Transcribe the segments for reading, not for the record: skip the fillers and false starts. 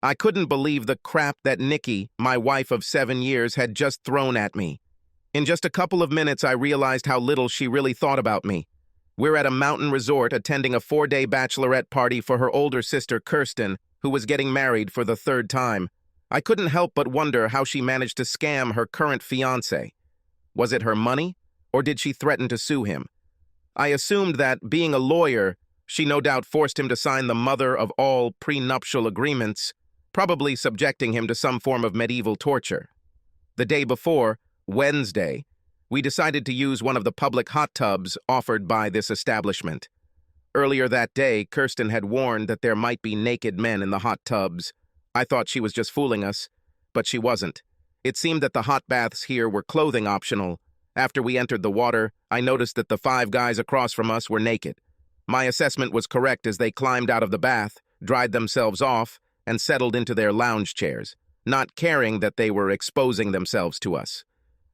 I couldn't believe the crap that Nikki, my wife of 7 years, had just thrown at me. In just a couple of minutes, I realized how little she really thought about me. We're at a mountain resort attending a 4-day bachelorette party for her older sister, Kirsten, who was getting married for the 3rd time. I couldn't help but wonder how she managed to scam her current fiancé. Was it her money, or did she threaten to sue him? I assumed that, being a lawyer, she no doubt forced him to sign the mother of all prenuptial agreements, probably subjecting him to some form of medieval torture. The day before, Wednesday, we decided to use one of the public hot tubs offered by this establishment. Earlier that day, Kirsten had warned that there might be naked men in the hot tubs. I thought she was just fooling us, but she wasn't. It seemed that the hot baths here were clothing optional. After we entered the water, I noticed that the 5 guys across from us were naked. My assessment was correct as they climbed out of the bath, dried themselves off, and settled into their lounge chairs, not caring that they were exposing themselves to us.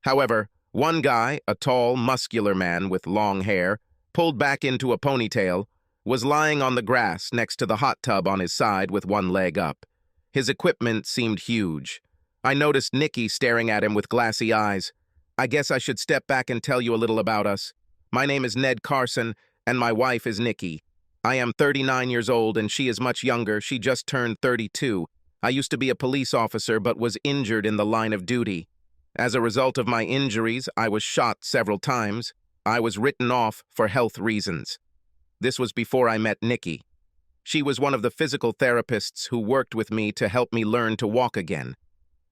However, one guy, a tall, muscular man with long hair, pulled back into a ponytail, was lying on the grass next to the hot tub on his side with one leg up. His equipment seemed huge. I noticed Nikki staring at him with glassy eyes. I guess I should step back and tell you a little about us. My name is Ned Carson, and my wife is Nikki. I am 39 years old, and she is much younger. She just turned 32. I used to be a police officer, but was injured in the line of duty. As a result of my injuries, I was shot several times. I was written off for health reasons. This was before I met Nikki. She was one of the physical therapists who worked with me to help me learn to walk again.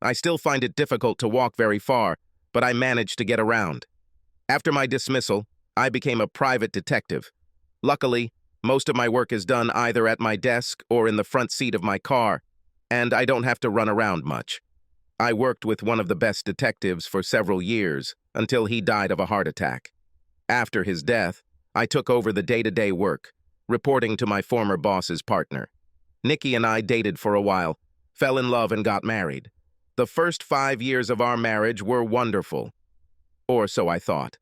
I still find it difficult to walk very far, but I managed to get around. After my dismissal, I became a private detective. Luckily, most of my work is done either at my desk or in the front seat of my car, and I don't have to run around much. I worked with one of the best detectives for several years, until he died of a heart attack. After his death, I took over the day-to-day work, reporting to my former boss's partner. Nikki and I dated for a while, fell in love and got married. The first 5 years of our marriage were wonderful. Or so I thought.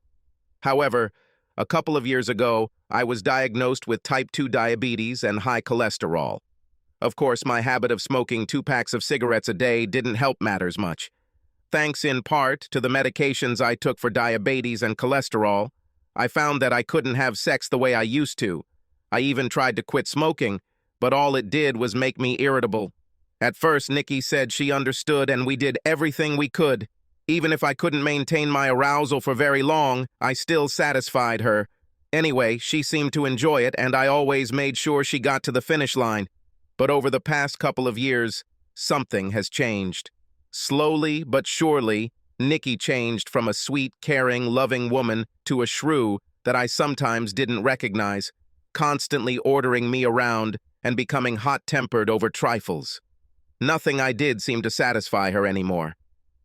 However, a couple of years ago, I was diagnosed with type 2 diabetes and high cholesterol. Of course, my habit of smoking 2 packs of cigarettes a day didn't help matters much. Thanks in part to the medications I took for diabetes and cholesterol, I found that I couldn't have sex the way I used to. I even tried to quit smoking, but all it did was make me irritable. At first, Nikki said she understood and we did everything we could. Even if I couldn't maintain my arousal for very long, I still satisfied her. Anyway, she seemed to enjoy it, and I always made sure she got to the finish line. But over the past couple of years, something has changed. Slowly but surely, Nikki changed from a sweet, caring, loving woman to a shrew that I sometimes didn't recognize, constantly ordering me around and becoming hot-tempered over trifles. Nothing I did seemed to satisfy her anymore.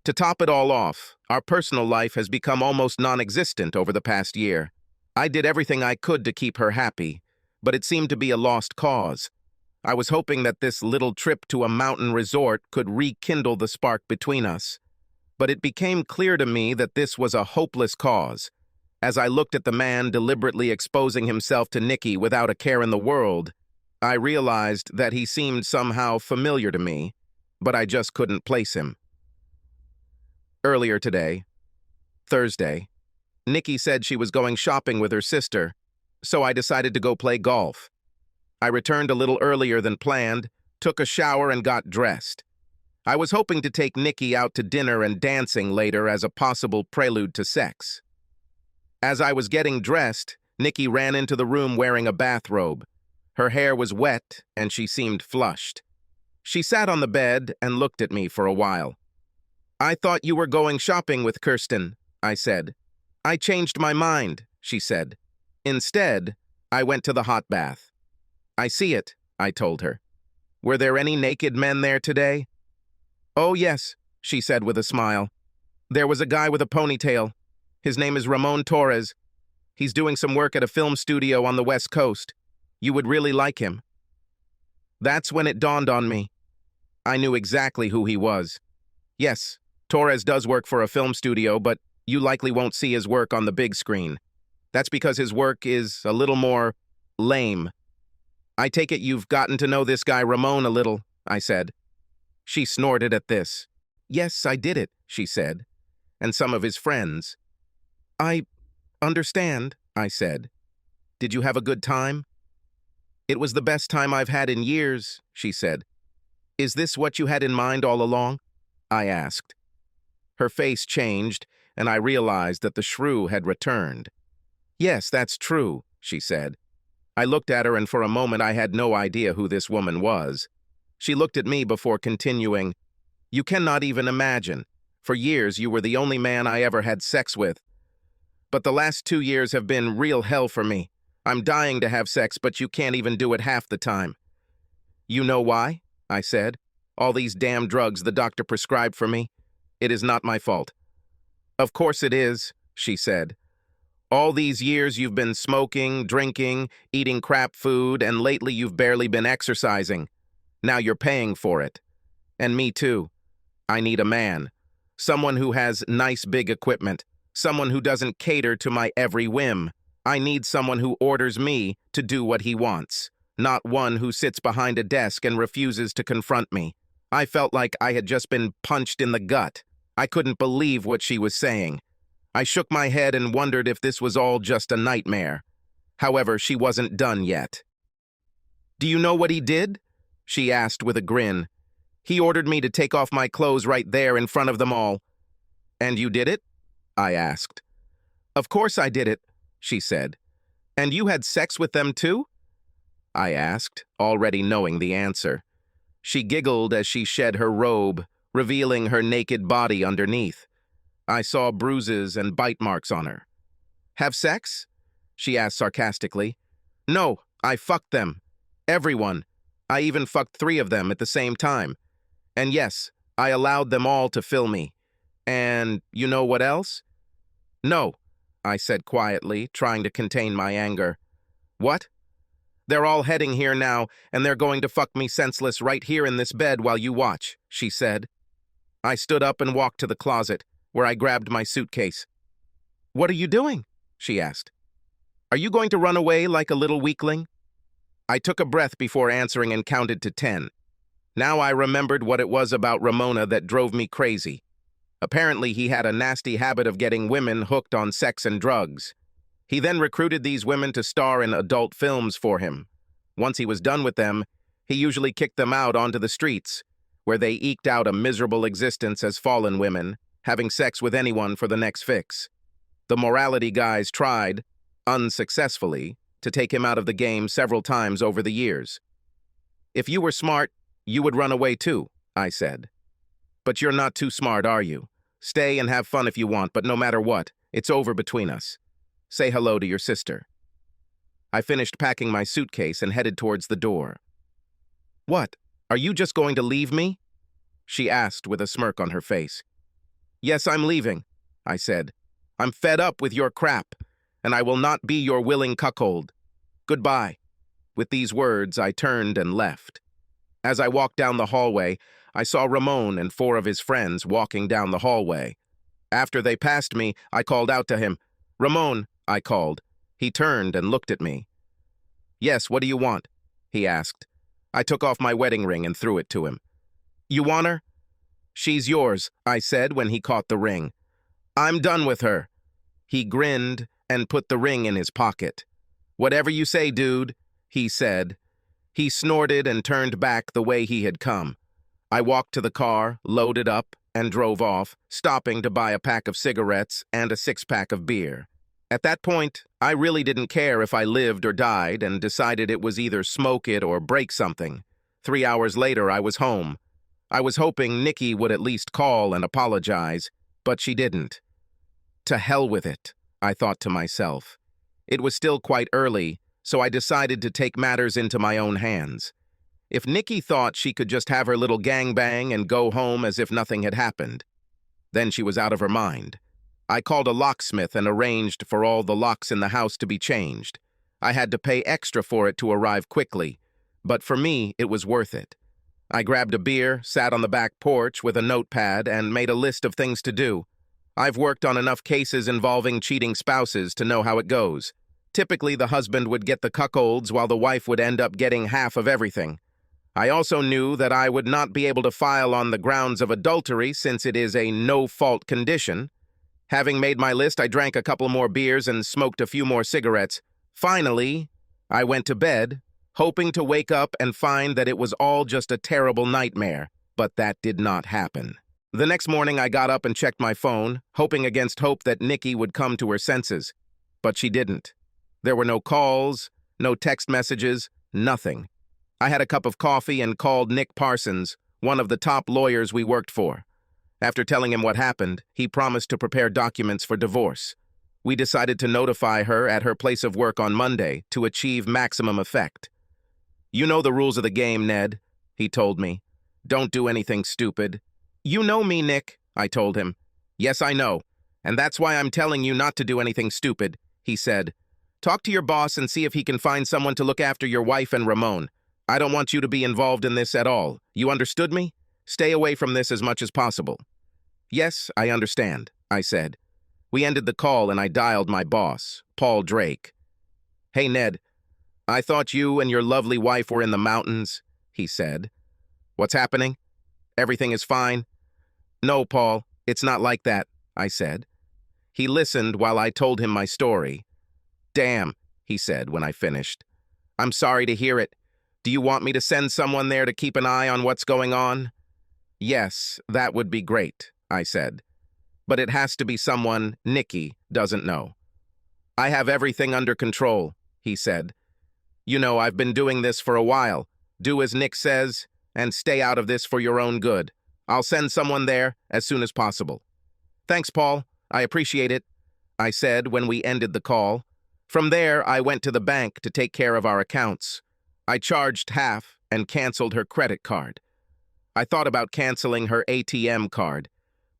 To top it all off, our personal life has become almost non-existent over the past year. I did everything I could to keep her happy, but it seemed to be a lost cause. I was hoping that this little trip to a mountain resort could rekindle the spark between us. But it became clear to me that this was a hopeless cause. As I looked at the man deliberately exposing himself to Nikki without a care in the world, I realized that he seemed somehow familiar to me, but I just couldn't place him. Earlier today, Thursday, Nikki said she was going shopping with her sister, so I decided to go play golf. I returned a little earlier than planned, took a shower, and got dressed. I was hoping to take Nikki out to dinner and dancing later as a possible prelude to sex. As I was getting dressed, Nikki ran into the room wearing a bathrobe. Her hair was wet, and she seemed flushed. She sat on the bed and looked at me for a while. "I thought you were going shopping with Kirsten," I said. "I changed my mind," she said. "Instead, I went to the hot bath." "I see it," I told her. "Were there any naked men there today?" "Oh, yes," she said with a smile. "There was a guy with a ponytail. His name is Ramon Torres. He's doing some work at a film studio on the West Coast. You would really like him." That's when it dawned on me. I knew exactly who he was. Yes, Torres does work for a film studio, but you likely won't see his work on the big screen. That's because his work is a little more lame. "I take it you've gotten to know this guy Ramon a little," I said. She snorted at this. Yes, I did it, she said. And some of his friends. I understand, I said. Did you have a good time? It was the best time I've had in years, she said. Is this what you had in mind all along? I asked. Her face changed, and I realized that the shrew had returned. Yes, that's true, she said. I looked at her, and for a moment I had no idea who this woman was. She looked at me before continuing, You cannot even imagine. For years you were the only man I ever had sex with. But the last 2 years have been real hell for me. I'm dying to have sex, but you can't even do it half the time. You know why? I said. All these damn drugs the doctor prescribed for me. It is not my fault. Of course it is, she said. All these years you've been smoking, drinking, eating crap food, and lately you've barely been exercising. Now you're paying for it. And me too. I need a man. Someone who has nice big equipment. Someone who doesn't cater to my every whim. I need someone who orders me to do what he wants, not one who sits behind a desk and refuses to confront me. I felt like I had just been punched in the gut. I couldn't believe what she was saying. I shook my head and wondered if this was all just a nightmare. However, she wasn't done yet. Do you know what he did? She asked with a grin. He ordered me to take off my clothes right there in front of them all. And you did it? I asked. Of course I did it, she said. And you had sex with them too? I asked, already knowing the answer. She giggled as she shed her robe, revealing her naked body underneath. I saw bruises and bite marks on her. Have sex? She asked sarcastically. No, I fucked them. Everyone. I even fucked 3 of them at the same time. And yes, I allowed them all to fill me. And you know what else? No, I said quietly, trying to contain my anger. What? They're all heading here now, and they're going to fuck me senseless right here in this bed while you watch, she said. I stood up and walked to the closet, where I grabbed my suitcase. What are you doing? She asked. Are you going to run away like a little weakling? I took a breath before answering and counted to 10. Now I remembered what it was about Ramona that drove me crazy. Apparently he had a nasty habit of getting women hooked on sex and drugs. He then recruited these women to star in adult films for him. Once he was done with them, he usually kicked them out onto the streets, where they eked out a miserable existence as fallen women, having sex with anyone for the next fix. The morality guys tried, unsuccessfully, to take him out of the game several times over the years. If you were smart, you would run away too, I said. But you're not too smart, are you? Stay and have fun if you want, but no matter what, it's over between us. Say hello to your sister. I finished packing my suitcase and headed towards the door. What? Are you just going to leave me? She asked with a smirk on her face. Yes, I'm leaving, I said. I'm fed up with your crap, and I will not be your willing cuckold. Goodbye. With these words, I turned and left. As I walked down the hallway, I saw Ramon and 4 of his friends walking down the hallway. After they passed me, I called out to him. Ramon, I called. He turned and looked at me. Yes, what do you want? He asked. I took off my wedding ring and threw it to him. You want her? She's yours, I said when he caught the ring. I'm done with her. He grinned and put the ring in his pocket. Whatever you say, dude, he said. He snorted and turned back the way he had come. I walked to the car, loaded up, and drove off, stopping to buy a pack of cigarettes and a 6-pack of beer. At that point, I really didn't care if I lived or died and decided it was either smoke it or break something. 3 hours later, I was home. I was hoping Nikki would at least call and apologize, but she didn't. To hell with it, I thought to myself. It was still quite early, so I decided to take matters into my own hands. If Nikki thought she could just have her little gangbang and go home as if nothing had happened, then she was out of her mind. I called a locksmith and arranged for all the locks in the house to be changed. I had to pay extra for it to arrive quickly, but for me, it was worth it. I grabbed a beer, sat on the back porch with a notepad, and made a list of things to do. I've worked on enough cases involving cheating spouses to know how it goes. Typically, the husband would get the cuckolds while the wife would end up getting half of everything. I also knew that I would not be able to file on the grounds of adultery since it is a no-fault condition. Having made my list, I drank a couple more beers and smoked a few more cigarettes. Finally, I went to bed, hoping to wake up and find that it was all just a terrible nightmare, but that did not happen. The next morning, I got up and checked my phone, hoping against hope that Nikki would come to her senses. But she didn't. There were no calls, no text messages, nothing. I had a cup of coffee and called Nick Parsons, one of the top lawyers we worked for. After telling him what happened, he promised to prepare documents for divorce. We decided to notify her at her place of work on Monday to achieve maximum effect. "You know the rules of the game, Ned," he told me. "Don't do anything stupid." "You know me, Nick," I told him. "Yes, I know, and that's why I'm telling you not to do anything stupid," he said. "Talk to your boss and see if he can find someone to look after your wife and Ramon. I don't want you to be involved in this at all. You understood me? Stay away from this as much as possible." "Yes, I understand," I said. We ended the call and I dialed my boss, Paul Drake. "Hey, Ned, I thought you and your lovely wife were in the mountains," he said. "What's happening? Everything is fine?" "No, Paul, it's not like that," I said. He listened while I told him my story. "Damn," he said when I finished. "I'm sorry to hear it. Do you want me to send someone there to keep an eye on what's going on?" "Yes, that would be great," I said. "But it has to be someone Nikki doesn't know." "I have everything under control," he said. "You know, I've been doing this for a while. Do as Nick says, and stay out of this for your own good. I'll send someone there as soon as possible." "Thanks, Paul. I appreciate it," I said when we ended the call. From there, I went to the bank to take care of our accounts. I charged half and canceled her credit card. I thought about canceling her ATM card,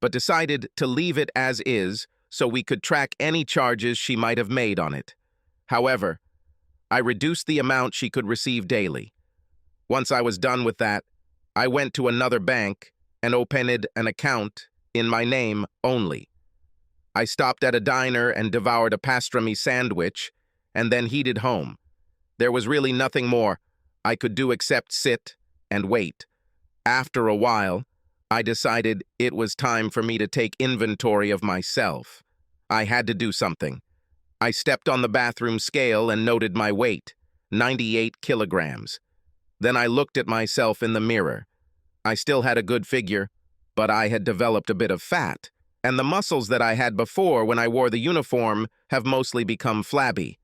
but decided to leave it as is so we could track any charges she might have made on it. However, I reduced the amount she could receive daily. Once I was done with that, I went to another bank and opened an account in my name only. I stopped at a diner and devoured a pastrami sandwich and then headed home. There was really nothing more I could do except sit and wait. After a while, I decided it was time for me to take inventory of myself. I had to do something. I stepped on the bathroom scale and noted my weight, 98 kilograms. Then I looked at myself in the mirror. I still had a good figure, but I had developed a bit of fat, and the muscles that I had before when I wore the uniform have mostly become flabby.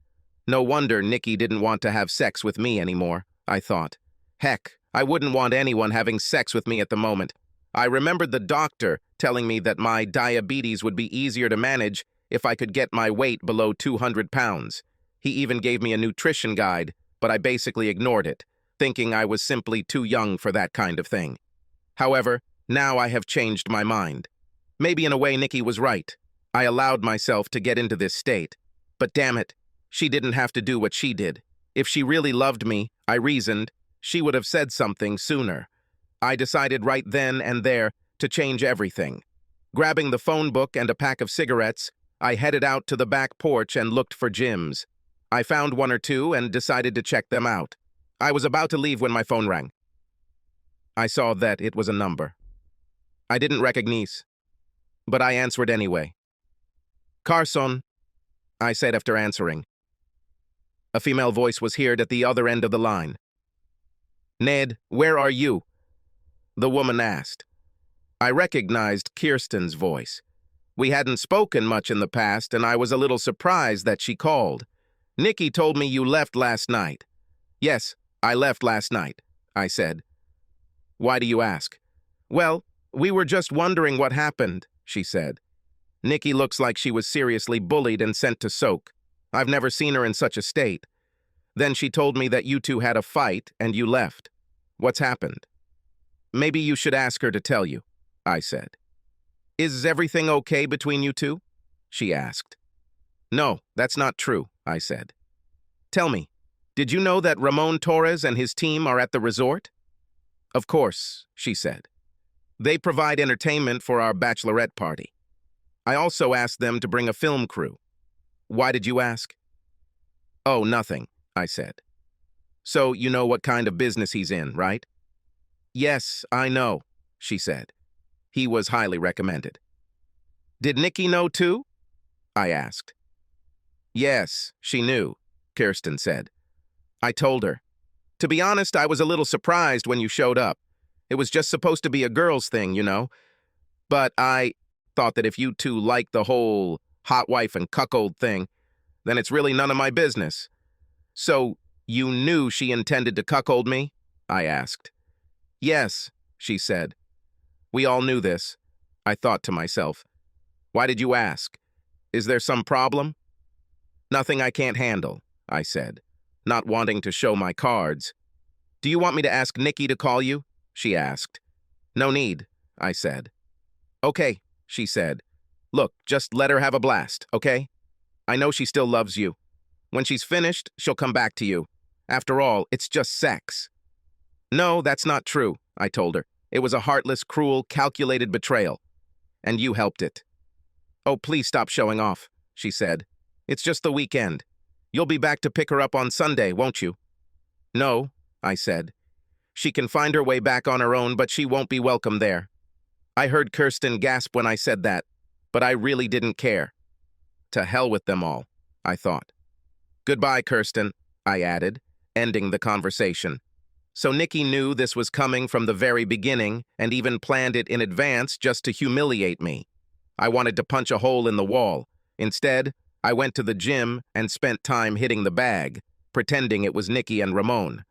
No wonder Nikki didn't want to have sex with me anymore, I thought. Heck, I wouldn't want anyone having sex with me at the moment. I remembered the doctor telling me that my diabetes would be easier to manage if I could get my weight below 200 pounds. He even gave me a nutrition guide, but I basically ignored it, thinking I was simply too young for that kind of thing. However, now I have changed my mind. Maybe in a way Nikki was right. I allowed myself to get into this state. But damn it, she didn't have to do what she did. If she really loved me, I reasoned, she would have said something sooner. I decided right then and there to change everything. Grabbing the phone book and a pack of cigarettes, I headed out to the back porch and looked for gyms. I found one or two and decided to check them out. I was about to leave when my phone rang. I saw that it was a number I didn't recognize, but I answered anyway. "Carson," I said after answering. A female voice was heard at the other end of the line. "Ned, where are you?" the woman asked. I recognized Kirsten's voice. We hadn't spoken much in the past, and I was a little surprised that she called. "Nikki told me you left last night." "Yes, I left last night," I said. "Why do you ask?" "Well, we were just wondering what happened," she said. "Nikki looks like she was seriously bullied and sent to soak. I've never seen her in such a state. Then she told me that you two had a fight and you left. What's happened?" "Maybe you should ask her to tell you," I said. "Is everything okay between you two?" she asked. "No, that's not true," I said. "Tell me, did you know that Ramon Torres and his team are at the resort?" "Of course," she said. "They provide entertainment for our bachelorette party. I also asked them to bring a film crew." "Why did you ask?" "Oh, nothing," I said. "So you know what kind of business he's in, right?" Yes, I know, she said. He was highly recommended. Did Nikki know too? I asked. Yes, she knew, Kirsten said. I told her. To be honest, I was a little surprised when you showed up. It was just supposed to be a girls' thing, you know. But I thought that if you two liked the whole hot wife and cuckold thing, then it's really none of my business. So, you knew she intended to cuckold me? I asked. Yes, she said. We all knew this. I thought to myself. Why did you ask? Is there some problem? Nothing I can't handle, I said, not wanting to show my cards. Do you want me to ask Nikki to call you? She asked. No need, I said. Okay, she said. Look, just let her have a blast, okay? I know she still loves you. When she's finished, she'll come back to you. After all, it's just sex. No, that's not true, I told her. It was a heartless, cruel, calculated betrayal. And you helped it. Oh, please stop showing off, she said. It's just the weekend. You'll be back to pick her up on Sunday, won't you? No, I said. She can find her way back on her own, but she won't be welcome there. I heard Kirsten gasp when I said that, but I really didn't care. To hell with them all, I thought. Goodbye, Kirsten, I added, ending the conversation. So Nikki knew this was coming from the very beginning and even planned it in advance just to humiliate me. I wanted to punch a hole in the wall. Instead, I went to the gym and spent time hitting the bag, pretending it was Nikki and Ramon.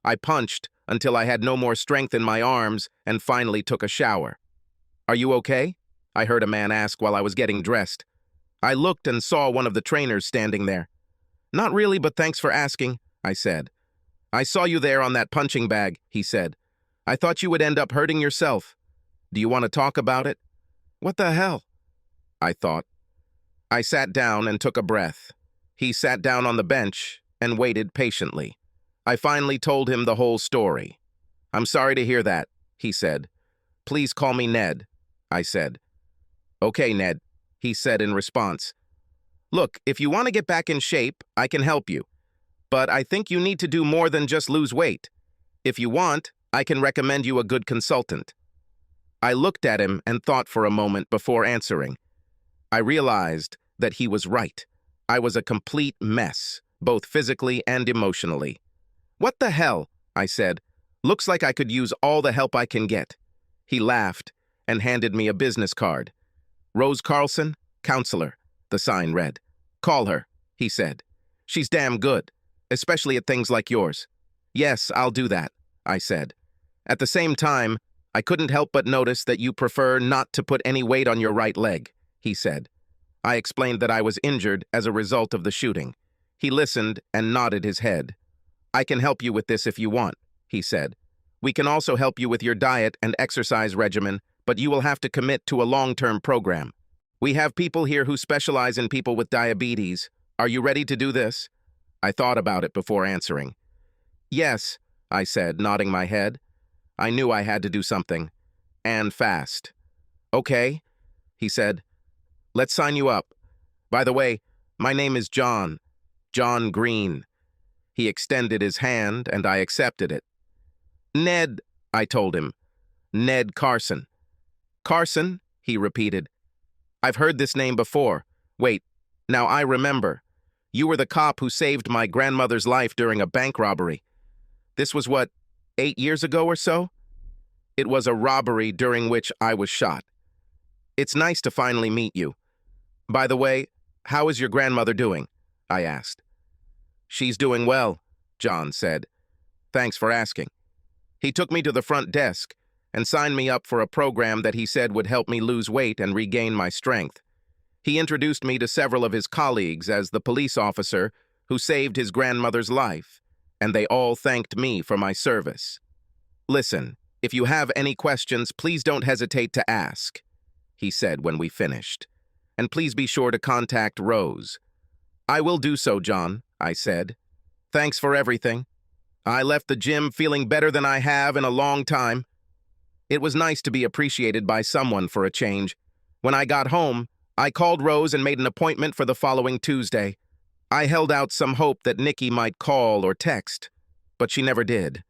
I punched until I had no more strength in my arms and finally took a shower. Are you okay? I heard a man ask while I was getting dressed. I looked and saw one of the trainers standing there. Not really, but thanks for asking, I said. I saw you there on that punching bag, he said. I thought you would end up hurting yourself. Do you want to talk about it? What the hell? I thought. I sat down and took a breath. He sat down on the bench and waited patiently. I finally told him the whole story. I'm sorry to hear that, he said. Please call me Ned, I said. Okay, Ned, he said in response. Look, if you want to get back in shape, I can help you. But I think you need to do more than just lose weight. If you want, I can recommend you a good consultant. I looked at him and thought for a moment before answering. I realized that he was right. I was a complete mess, both physically and emotionally. What the hell? I said. Looks like I could use all the help I can get. He laughed and handed me a business card. Rose Carlson, counselor, the sign read. Call her, he said. She's damn good, especially at things like yours. Yes, I'll do that, I said. At the same time, I couldn't help but notice that you prefer not to put any weight on your right leg, he said. I explained that I was injured as a result of the shooting. He listened and nodded his head. I can help you with this if you want, he said. We can also help you with your diet and exercise regimen, but you will have to commit to a long-term program. We have people here who specialize in people with diabetes. Are you ready to do this? I thought about it before answering. Yes, I said, nodding my head. I knew I had to do something. And fast. Okay, he said. Let's sign you up. By the way, my name is John. John Green. He extended his hand, and I accepted it. Ned, I told him. Ned Carson. Carson, he repeated. I've heard this name before. Wait, now I remember. You were the cop who saved my grandmother's life during a bank robbery. This was what, 8 years ago or so? It was a robbery during which I was shot. It's nice to finally meet you. By the way, how is your grandmother doing? I asked. She's doing well, John said. Thanks for asking. He took me to the front desk and signed me up for a program that he said would help me lose weight and regain my strength. He introduced me to several of his colleagues as the police officer who saved his grandmother's life, and they all thanked me for my service. Listen, if you have any questions, please don't hesitate to ask, he said when we finished. And please be sure to contact Rose. I will do so, John, I said. Thanks for everything. I left the gym feeling better than I have in a long time. It was nice to be appreciated by someone for a change. When I got home, I called Rose and made an appointment for the following Tuesday. I held out some hope that Nikki might call or text, but she never did.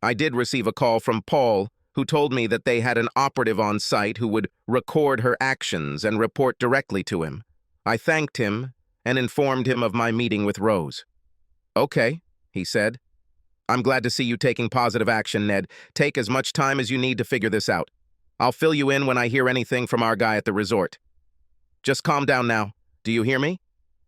I did receive a call from Paul, who told me that they had an operative on site who would record her actions and report directly to him. I thanked him and informed him of my meeting with Rose. "Okay," he said. "I'm glad to see you taking positive action, Ned. Take as much time as you need to figure this out. I'll fill you in when I hear anything from our guy at the resort. Just calm down now. Do you hear me?"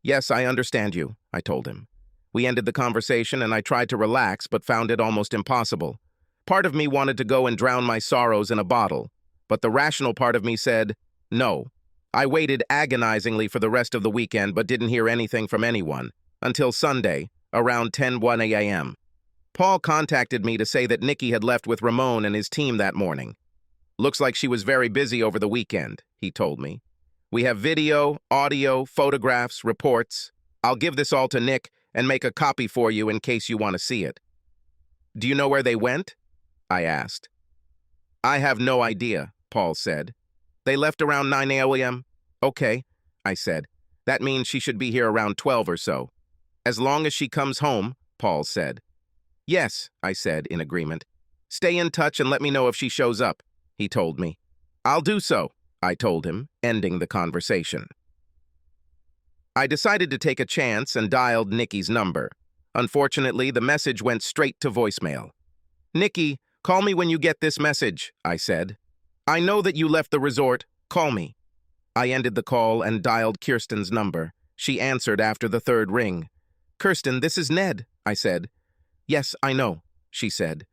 "Yes, I understand you," I told him. We ended the conversation and I tried to relax but found it almost impossible. Part of me wanted to go and drown my sorrows in a bottle, but the rational part of me said, no. I waited agonizingly for the rest of the weekend but didn't hear anything from anyone, until Sunday, around 10:01 a.m. Paul contacted me to say that Nikki had left with Ramon and his team that morning. "Looks like she was very busy over the weekend," he told me. "We have video, audio, photographs, reports. I'll give this all to Nick and make a copy for you in case you want to see it." "Do you know where they went?" I asked. "I have no idea," Paul said. "They left around 9 a.m. "Okay," I said. "That means she should be here around 12 or so." "As long as she comes home," Paul said. "Yes," I said in agreement. "Stay in touch and let me know if she shows up," he told me. "I'll do so," I told him, ending the conversation. I decided to take a chance and dialed Nikki's number. Unfortunately, the message went straight to voicemail. "Nikki, call me when you get this message," I said. "I know that you left the resort. Call me." I ended the call and dialed Kirsten's number. She answered after the third ring. "Kirsten, this is Ned," I said. "Yes, I know," she said.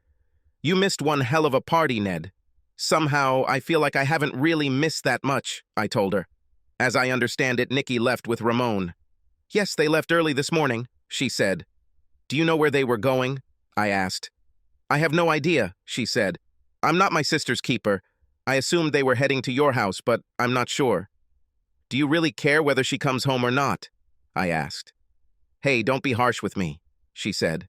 "You missed one hell of a party, Ned." "Somehow, I feel like I haven't really missed that much," I told her. "As I understand it, Nikki left with Ramon." "Yes, they left early this morning," she said. "Do you know where they were going?" I asked. "I have no idea," she said. "I'm not my sister's keeper. I assumed they were heading to your house, but I'm not sure." "Do you really care whether she comes home or not?" I asked. "Hey, don't be harsh with me," she said.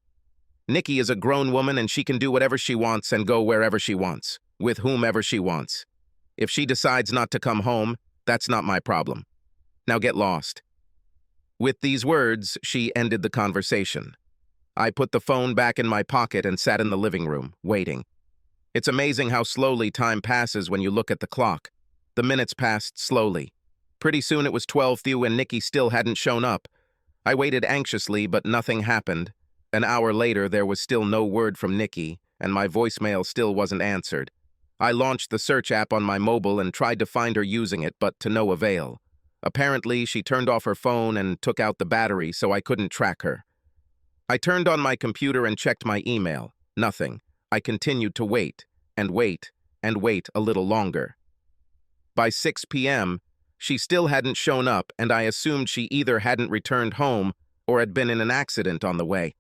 "Nikki is a grown woman and she can do whatever she wants and go wherever she wants, with whomever she wants. If she decides not to come home, that's not my problem. Now get lost." With these words, she ended the conversation. I put the phone back in my pocket and sat in the living room, waiting. It's amazing how slowly time passes when you look at the clock. The minutes passed slowly. Pretty soon it was 12:02 and Nikki still hadn't shown up. I waited anxiously, but nothing happened. An hour later, there was still no word from Nikki, and my voicemail still wasn't answered. I launched the search app on my mobile and tried to find her using it, but to no avail. Apparently, she turned off her phone and took out the battery, so I couldn't track her. I turned on my computer and checked my email. Nothing. I continued to wait, and wait, and wait a little longer. By 6 p.m., she still hadn't shown up, and I assumed she either hadn't returned home or had been in an accident on the way.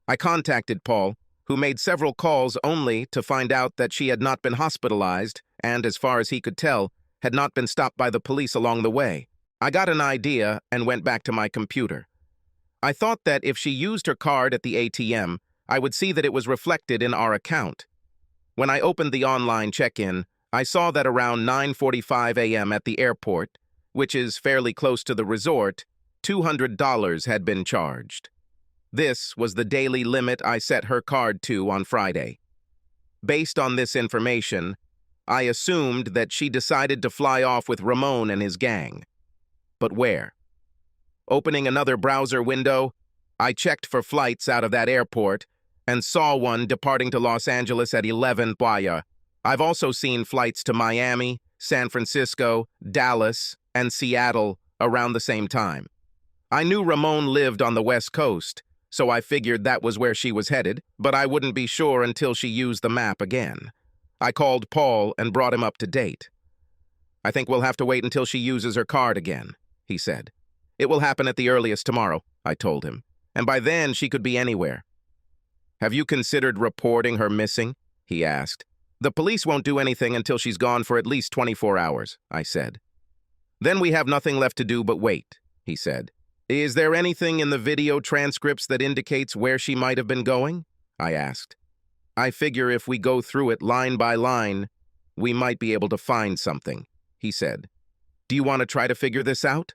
I contacted Paul, who made several calls only to find out that she had not been hospitalized and, as far as he could tell, had not been stopped by the police along the way. I got an idea and went back to my computer. I thought that if she used her card at the ATM, I would see that it was reflected in our account. When I opened the online check-in, I saw that around 9:45 a.m. at the airport, which is fairly close to the resort, $200 had been charged. This was the daily limit I set her card to on Friday. Based on this information, I assumed that she decided to fly off with Ramon and his gang. But where? Opening another browser window, I checked for flights out of that airport and saw one departing to Los Angeles at 11 p.m. I've also seen flights to Miami, San Francisco, Dallas, and Seattle around the same time. I knew Ramon lived on the West Coast, so I figured that was where she was headed, but I wouldn't be sure until she used the map again. I called Paul and brought him up to date. "I think we'll have to wait until she uses her card again," he said. "It will happen at the earliest tomorrow," I told him, "and by then she could be anywhere." "Have you considered reporting her missing?" he asked. "The police won't do anything until she's gone for at least 24 hours, I said. "Then we have nothing left to do but wait," he said. "Is there anything in the video transcripts that indicates where she might have been going?" I asked. "I figure if we go through it line by line, we might be able to find something," he said. "Do you want to try to figure this out?"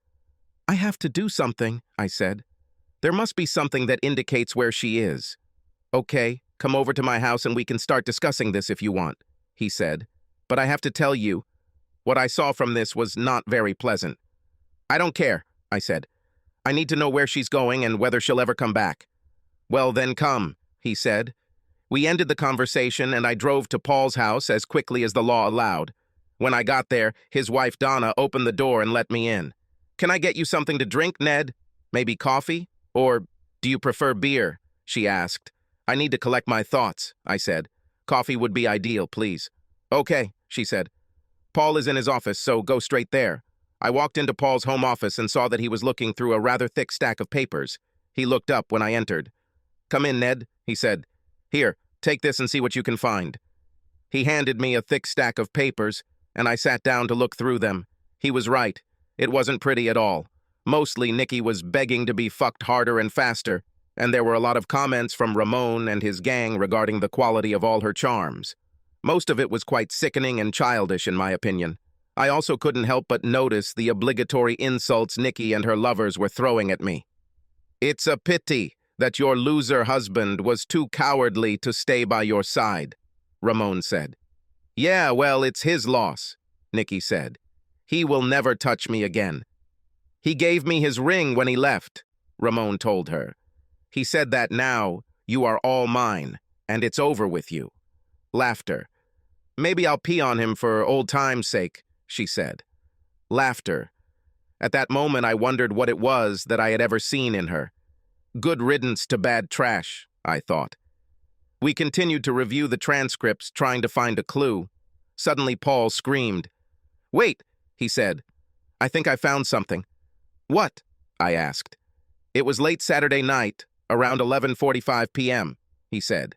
"I have to do something," I said. "There must be something that indicates where she is." "Okay, Come over to my house and we can start discussing this if you want, he said. But I have to tell you, what I saw from this was not very pleasant. I don't care, I said. I need to know where she's going and whether she'll ever come back. Well, then come, he said. We ended the conversation and I drove to Paul's house as quickly as the law allowed. When I got there, his wife Donna opened the door and let me in. Can I get you something to drink, Ned? Maybe coffee? Or do you prefer beer? She asked. I need to collect my thoughts, I said. Coffee would be ideal, please. Okay, she said. Paul is in his office, so go straight there. I walked into Paul's home office and saw that he was looking through a rather thick stack of papers. He looked up when I entered. Come in, Ned, he said. Here, take this and see what you can find. He handed me a thick stack of papers, and I sat down to look through them. He was right. It wasn't pretty at all. Mostly, Nikki was begging to be fucked harder and faster, and there were a lot of comments from Ramon and his gang regarding the quality of all her charms. Most of it was quite sickening and childish, in my opinion. I also couldn't help but notice the obligatory insults Nikki and her lovers were throwing at me. It's a pity that your loser husband was too cowardly to stay by your side, Ramon said. Yeah, well, it's his loss, Nikki said. He will never touch me again. He gave me his ring when he left, Ramon told her. He said that now you are all mine, and it's over with you. Laughter. Maybe I'll pee on him for old time's sake, she said. Laughter. At that moment, I wondered what it was that I had ever seen in her. Good riddance to bad trash, I thought. We continued to review the transcripts, trying to find a clue. Suddenly, Paul screamed. Wait, he said. I think I found something. What? I asked. It was late Saturday night, around 11:45 p.m., he said.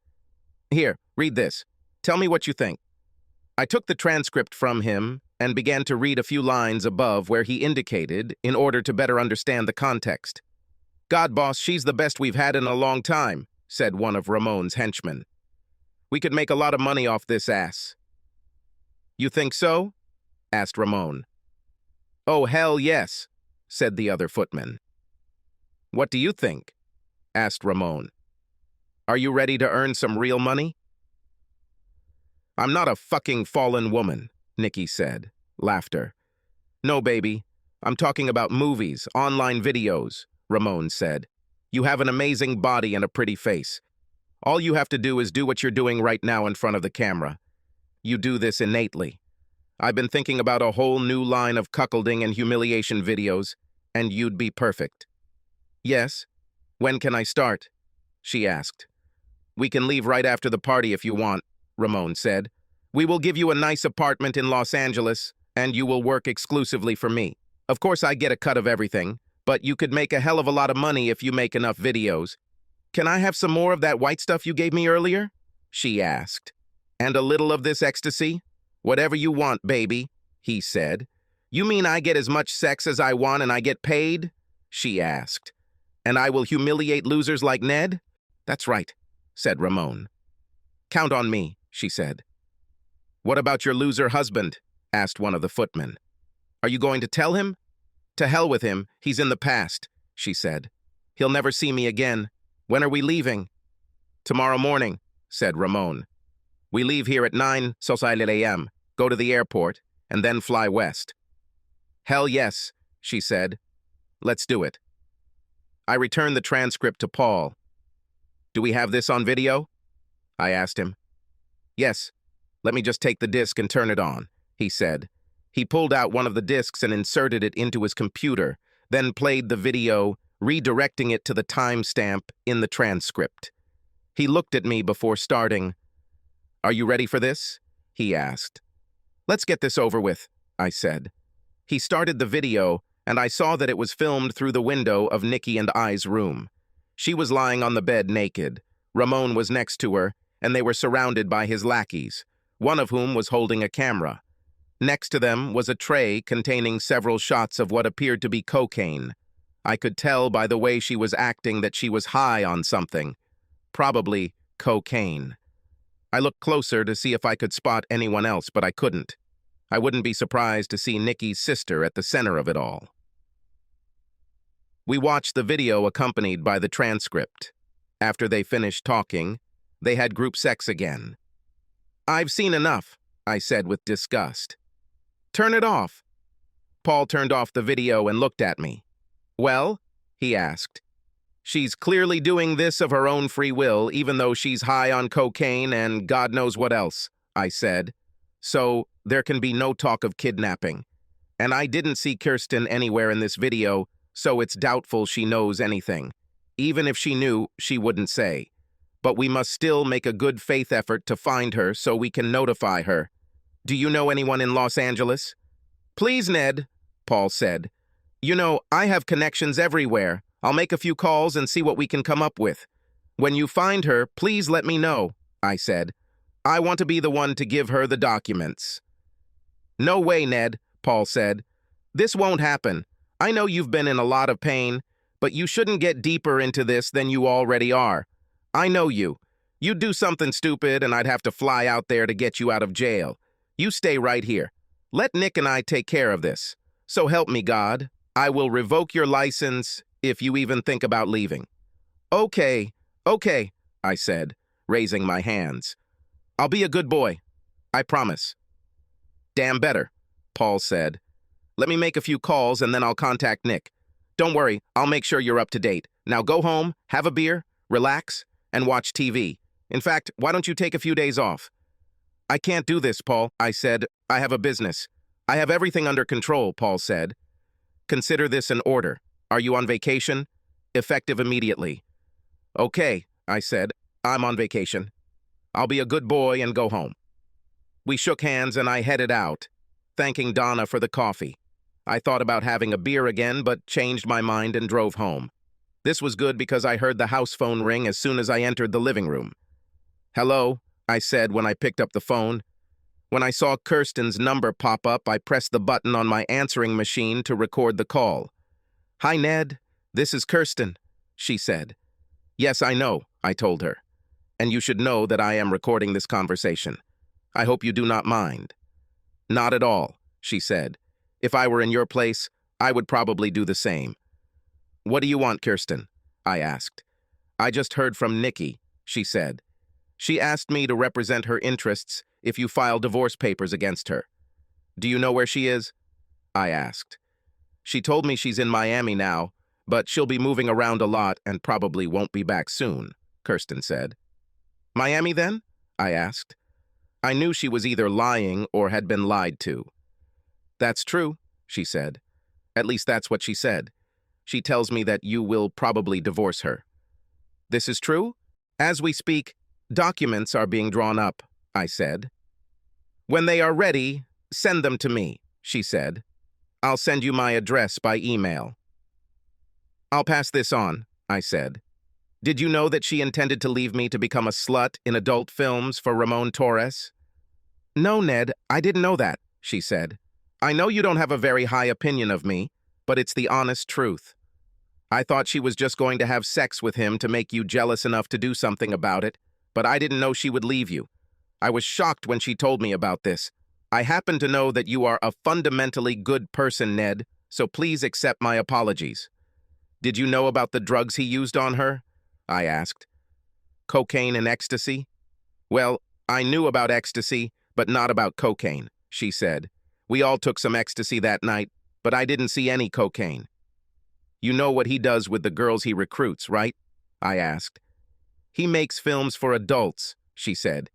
Here, read this. Tell me what you think. I took the transcript from him and began to read a few lines above where he indicated in order to better understand the context. God, boss, she's the best we've had in a long time, said one of Ramon's henchmen. We could make a lot of money off this ass. You think so? Asked Ramon. Oh, hell yes, said the other footman. What do you think? Asked Ramon. Are you ready to earn some real money? I'm not a fucking fallen woman, Nikki said. Laughter. No, baby. I'm talking about movies, online videos, Ramon said. You have an amazing body and a pretty face. All you have to do is do what you're doing right now in front of the camera. You do this innately. I've been thinking about a whole new line of cuckolding and humiliation videos, and you'd be perfect. Yes? When can I start? She asked. We can leave right after the party if you want, Ramon said. We will give you a nice apartment in Los Angeles, and you will work exclusively for me. Of course, I get a cut of everything, but you could make a hell of a lot of money if you make enough videos. Can I have some more of that white stuff you gave me earlier? She asked. And a little of this ecstasy? Whatever you want, baby, he said. You mean I get as much sex as I want and I get paid? She asked. And I will humiliate losers like Ned? That's right, said Ramon. Count on me, she said. What about your loser husband? Asked one of the footmen. Are you going to tell him? To hell with him, he's in the past, she said. He'll never see me again. When are we leaving? Tomorrow morning, said Ramon. We leave here at 9:00 a.m., go to the airport, and then fly west. Hell yes, she said. Let's do it. I returned the transcript to Paul. Do we have this on video? I asked him. Yes. Let me just take the disc and turn it on, he said. He pulled out one of the discs and inserted it into his computer, then played the video, redirecting it to the timestamp in the transcript. He looked at me before starting. Are you ready for this? He asked. Let's get this over with, I said. He started the video, and I saw that it was filmed through the window of Nikki and I's room. She was lying on the bed naked. Ramon was next to her, and they were surrounded by his lackeys, one of whom was holding a camera. Next to them was a tray containing several shots of what appeared to be cocaine. I could tell by the way she was acting that she was high on something, probably cocaine. I looked closer to see if I could spot anyone else, but I couldn't. I wouldn't be surprised to see Nikki's sister at the center of it all. We watched the video accompanied by the transcript. After they finished talking, They had group sex again. "I've seen enough," I said with disgust. "Turn it off." Paul turned off the video and looked at me. "Well?" he asked. "She's clearly doing this of her own free will, even though she's high on cocaine and God knows what else," I said. "So there can be no talk of kidnapping. And I didn't see Kirsten anywhere in this video, so it's doubtful she knows anything. Even if she knew, she wouldn't say. But we must still make a good faith effort to find her so we can notify her. Do you know anyone in Los Angeles?" "Please, Ned," Paul said. "You know, I have connections everywhere. I'll make a few calls and see what we can come up with. When you find her, please let me know," I said. "I want to be the one to give her the documents." "No way, Ned," Paul said. "This won't happen. I know you've been in a lot of pain, but you shouldn't get deeper into this than you already are. I know you. You'd do something stupid and I'd have to fly out there to get you out of jail. You stay right here. Let Nick and I take care of this. So help me God, I will revoke your license if you even think about leaving." Okay, I said, raising my hands. "I'll be a good boy. I promise." "Damn better," Paul said. "Let me make a few calls and then I'll contact Nick. Don't worry, I'll make sure you're up to date. Now go home, have a beer, relax, and watch TV. In fact, why don't you take a few days off?" "I can't do this, Paul," I said. "I have a business." "I have everything under control," Paul said. "Consider this an order. Are you on vacation? Effective immediately." "Okay," I said. "I'm on vacation. I'll be a good boy and go home." We shook hands and I headed out, thanking Donna for the coffee. I thought about having a beer again, but changed my mind and drove home. This was good because I heard the house phone ring as soon as I entered the living room. "Hello," I said when I picked up the phone. When I saw Kirsten's number pop up, I pressed the button on my answering machine to record the call. "Hi, Ned. This is Kirsten," she said. "Yes, I know," I told her. "And you should know that I am recording this conversation. I hope you do not mind." "Not at all," she said. "If I were in your place, I would probably do the same." "What do you want, Kirsten?" I asked. "I just heard from Nikki," she said. "She asked me to represent her interests if you file divorce papers against her." "Do you know where she is?" I asked. "She told me she's in Miami now, but she'll be moving around a lot and probably won't be back soon," Kirsten said. "Miami then?" I asked. I knew she was either lying or had been lied to. "That's true," she said. "At least that's what she said. She tells me that you will probably divorce her." "This is true?" "As we speak, documents are being drawn up," I said. "When they are ready, send them to me," she said. "I'll send you my address by email." "I'll pass this on," I said. "Did you know that she intended to leave me to become a slut in adult films for Ramon Torres?" "No, Ned, I didn't know that," she said. "I know you don't have a very high opinion of me, but it's the honest truth. I thought she was just going to have sex with him to make you jealous enough to do something about it, but I didn't know she would leave you. I was shocked when she told me about this. I happen to know that you are a fundamentally good person, Ned, so please accept my apologies." "Did you know about the drugs he used on her?" I asked. "Cocaine and ecstasy?" "Well, I knew about ecstasy, but not about cocaine," she said. "We all took some ecstasy that night, but I didn't see any cocaine." "You know what he does with the girls he recruits, right?" I asked. "He makes films for adults," she said.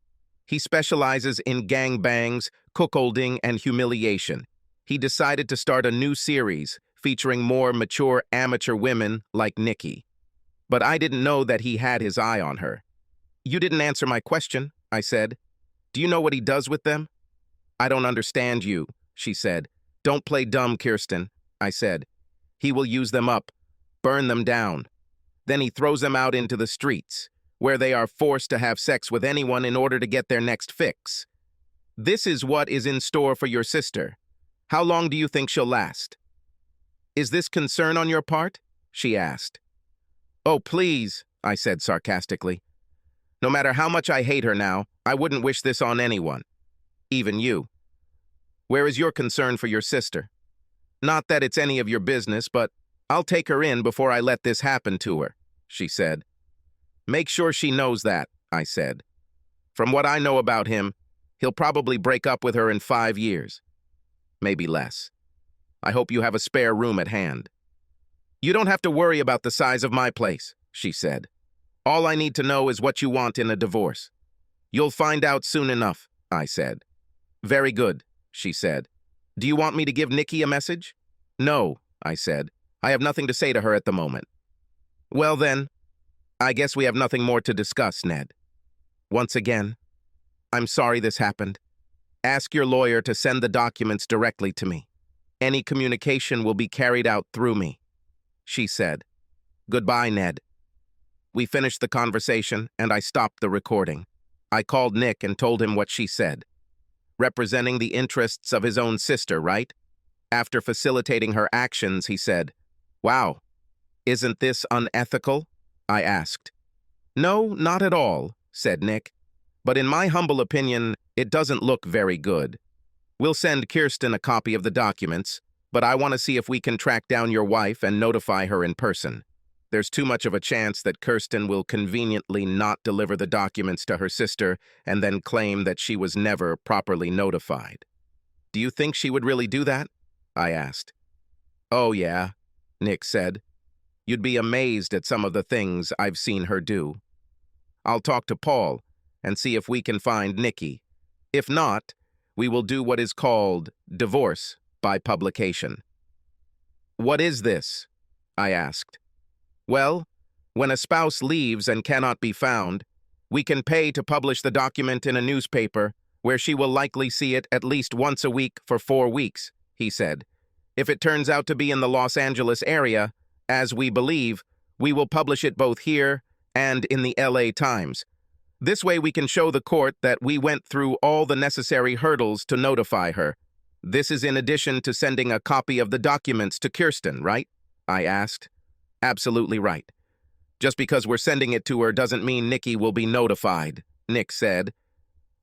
"He specializes in gangbangs, cuckolding, and humiliation. He decided to start a new series featuring more mature amateur women like Nikki. But I didn't know that he had his eye on her." "You didn't answer my question," I said. "Do you know what he does with them?" "I don't understand you," she said. "Don't play dumb, Kirsten," I said. "He will use them up, burn them down. Then he throws them out into the streets, where they are forced to have sex with anyone in order to get their next fix. This is what is in store for your sister. How long do you think she'll last?" "Is this concern on your part?" she asked. "Oh, please," I said sarcastically. "No matter how much I hate her now, I wouldn't wish this on anyone. Even you. Where is your concern for your sister? Not that it's any of your business, but I'll take her in before I let this happen to her," she said. "Make sure she knows that," I said. From what I know about him, he'll probably break up with her in 5 years. Maybe less. I hope you have a spare room at hand. You don't have to worry about the size of my place, she said. All I need to know is what you want in a divorce. You'll find out soon enough, I said. Very good, she said. Do you want me to give Nikki a message? No, I said. I have nothing to say to her at the moment. Well then, I guess we have nothing more to discuss, Ned. Once again, I'm sorry this happened. Ask your lawyer to send the documents directly to me. Any communication will be carried out through me, she said. Goodbye, Ned. We finished the conversation, and I stopped the recording. I called Nick and told him what she said. Representing the interests of his own sister, right? After facilitating her actions, he said, Wow, isn't this unethical? I asked. No, not at all, said Nick. But in my humble opinion, it doesn't look very good. We'll send Kirsten a copy of the documents, but I want to see if we can track down your wife and notify her in person. There's too much of a chance that Kirsten will conveniently not deliver the documents to her sister and then claim that she was never properly notified. Do you think she would really do that? I asked. Oh yeah, Nick said. You'd be amazed at some of the things I've seen her do. I'll talk to Paul and see if we can find Nikki. If not, we will do what is called divorce by publication. What is this? I asked. Well, when a spouse leaves and cannot be found, we can pay to publish the document in a newspaper where she will likely see it at least once a week for 4 weeks, he said. If it turns out to be in the Los Angeles area, as we believe, we will publish it both here and in the LA Times. This way we can show the court that we went through all the necessary hurdles to notify her. This is in addition to sending a copy of the documents to Kirsten, right? I asked. Absolutely right. Just because we're sending it to her doesn't mean Nikki will be notified, Nick said.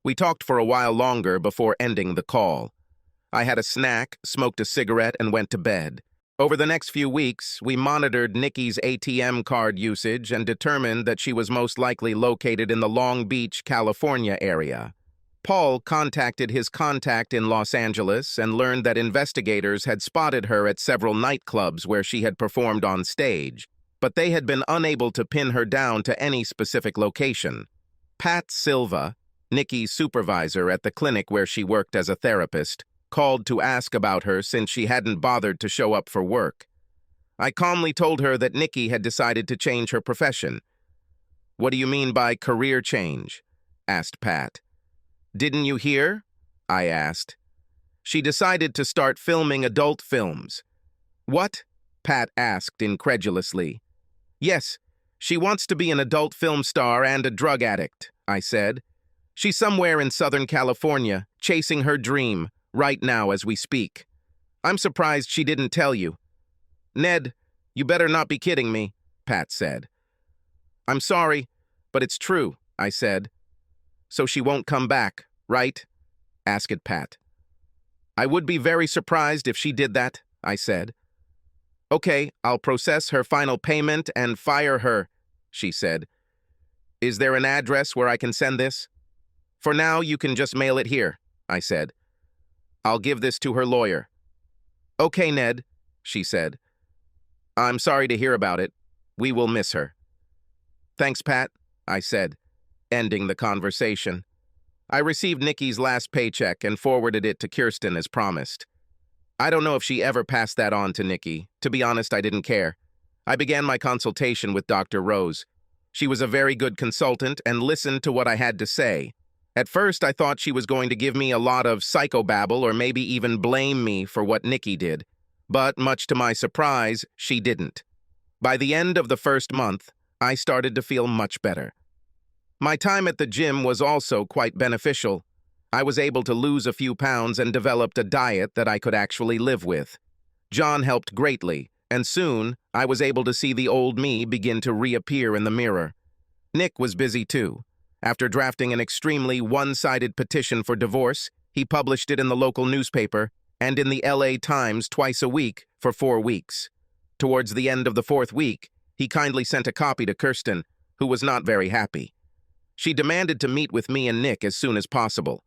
We talked for a while longer before ending the call. I had a snack, smoked a cigarette, and went to bed. Over the next few weeks, we monitored Nikki's ATM card usage and determined that she was most likely located in the Long Beach, California area. Paul contacted his contact in Los Angeles and learned that investigators had spotted her at several nightclubs where she had performed on stage, but they had been unable to pin her down to any specific location. Pat Silva, Nikki's supervisor at the clinic where she worked as a therapist, called to ask about her since she hadn't bothered to show up for work. I calmly told her that Nikki had decided to change her profession. What do you mean by career change? Asked Pat. Didn't you hear? I asked. She decided to start filming adult films. What? Pat asked incredulously. Yes, she wants to be an adult film star and a drug addict, I said. She's somewhere in Southern California, chasing her dream, right now as we speak. I'm surprised she didn't tell you. Ned, you better not be kidding me, Pat said. I'm sorry, but it's true, I said. So she won't come back, right? Asked Pat. I would be very surprised if she did that, I said. Okay, I'll process her final payment and fire her, she said. Is there an address where I can send this? For now, you can just mail it here, I said. I'll give this to her lawyer. Okay, Ned, she said. I'm sorry to hear about it. We will miss her. Thanks, Pat, I said, ending the conversation. I received Nikki's last paycheck and forwarded it to Kirsten as promised. I don't know if she ever passed that on to Nikki. To be honest, I didn't care. I began my consultation with Dr. Rose. She was a very good consultant and listened to what I had to say. At first, I thought she was going to give me a lot of psychobabble or maybe even blame me for what Nikki did. But, much to my surprise, she didn't. By the end of the first month, I started to feel much better. My time at the gym was also quite beneficial. I was able to lose a few pounds and developed a diet that I could actually live with. John helped greatly, and soon I was able to see the old me begin to reappear in the mirror. Nick was busy too. After drafting an extremely one-sided petition for divorce, he published it in the local newspaper and in the LA Times twice a week for 4 weeks. Towards the end of the 4th week, he kindly sent a copy to Kirsten, who was not very happy. She demanded to meet with me and Nick as soon as possible.